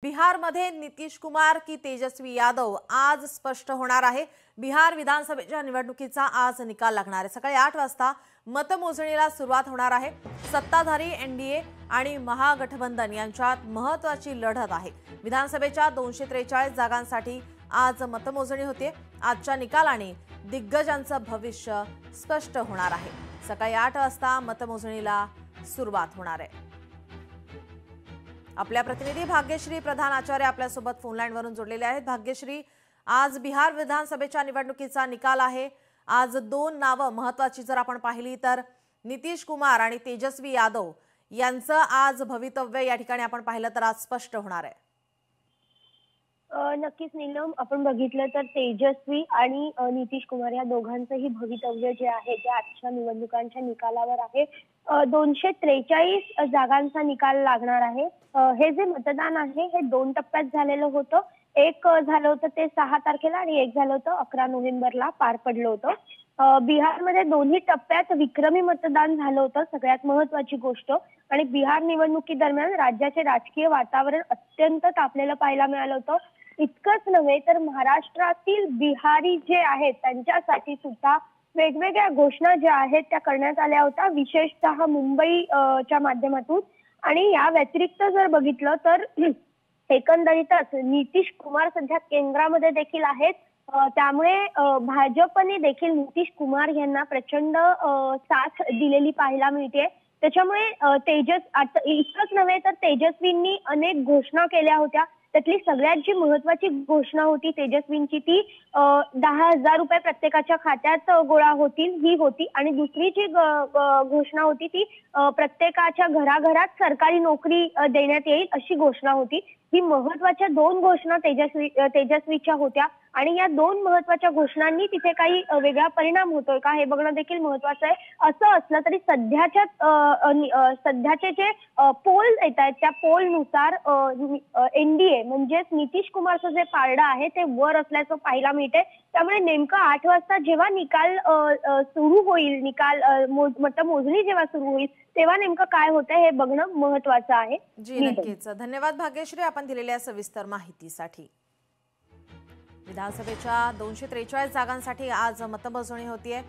बिहारमध्ये नितीश कुमार की तेजस्वी यादव आज स्पष्ट होणार आहे। बिहार विधानसभेच्या निवडणुकीचा आज निकाल लागणार आहे। सकाळी 8 वाजता मतमोजणीला सुरुवात होणार आहे। सत्ताधारी एनडीए आणि महागठबंधन यांच्यात महत्त्वाची लढत आहे। विधानसभेच्या 243 जागांसाठी आज मतमोजणी होते। आजच्या निकालाने दिग्गजांचं भविष्य स्पष्ट होणार आहे। सकाळी 8 वाजता मतमोजणीला सुरुवात होणार आहे। आपल्या प्रतिनिधी भाग्यश्री प्रधान आचार्य आपल्या सोबत फोन लाइन वरून जोडलेले आहेत। भाग्यश्री, आज बिहार विधानसभेच्या निवडणुकीचा निकाल आहे। आज दोन नावं महत्त्वाची जर आपण पाहिली तर नितीश कुमार आणि तेजस्वी यादव यांचं आज भवितव्य या ठिकाणी आपण पाहिलं तर आज स्पष्ट होणार आहे। नक्कीच नीलम, आपण बघितलं तर तेजस्वी आणि नितीश कुमार या दोघांचंही भवितव्य जे आहे ते आजच्या निवडणुकांच्या निकालावर आहे। 243 जागांचा निकाल लागणार आहे। हे जे मतदान आहे हे 2 टप्प्यात झालेलं होतं। एक झालं होतं ते 6 तारखेला आणि एक झालं होतं 11 नोव्हेंबरला पार पडलं होतं। बिहारमध्ये दोन्ही टप्प्यात विक्रमी मतदान झालं होतं, सगळ्यात महत्त्वाची गोष्ट। आणि बिहार निवडणुकीदरम्यान राज्याचे राजकीय वातावरण अत्यंत तापलेलं पाहायला मिळालं होतं। इतकंच नव्हे तर महाराष्ट्रातील बिहारी जे आहेत त्यांच्यासाठी सुद्धा वेगवेगळ्या घोषणा ज्या आहेत त्या करण्यात आल्या होत्या, विशेषतः मुंबईच्या माध्यमातून। आणि या व्यतिरिक्त जर बघितलं तर एकंदरीतच नितीश कुमार सध्या केंद्रामध्ये देखील आहेत। त्यामुळे भाजपने देखील नितीश कुमार यांना प्रचंड साथ दिलेली पाहायला मिळते। त्याच्यामुळे इतकंच नव्हे तर तेजस्वींनी अनेक घोषणा केल्या होत्या। त्यातली सगळ्यात जी महत्त्वाची घोषणा होती तेजस्वींची ती 10,000 रुपये प्रत्येकाच्या खात्यात गोळा होतील ही होती। आणि दुसरी जी घोषणा होती ती प्रत्येकाच्या घराघरात सरकारी नोकरी देण्यात येईल अशी घोषणा होती। ही महत्त्वाच्या 2 घोषणा तेजस्वीच्या होत्या। आणि या 2 महत्त्वाच्या घोषणांनी तिथे काही वेगळा परिणाम होतोय का हे बघणं देखील महत्त्वाचं आहे। असं असलं तरी सध्याचे जे पोल येत आहेत त्या पोलनुसार एनडीए म्हणजेच नितीश कुमारचं जे पारडं आहे ते वर असल्याचं पाहायला मिळते। त्यामुळे नेमकं 8 वाजता जेव्हा निकाल सुरू होईल, मतमोजणी जेव्हा सुरू होईल तेव्हा नेमकं काय होतंय हे बघणं महत्त्वाचं आहे। जी नक्कीच, धन्यवाद भाग्यश्री आपण दिलेल्या सविस्तर माहितीसाठी। विधानसभेच्या 243 जागांसाठी आज मतमोजणी होतीये।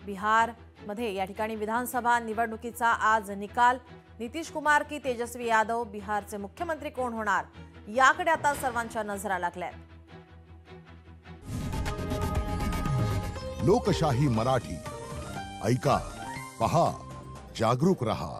बिहार मध्ये या ठिकाणी विधानसभा निवडणुकीचा आज निकाल। नितीश कुमार की तेजस्वी यादव बिहारचे मुख्यमंत्री कोण होणार याकडे आता सर्वांच्या नजरा लागल्यात। लोकशाही मराठी ऐका, पहा, जागरूक रहा।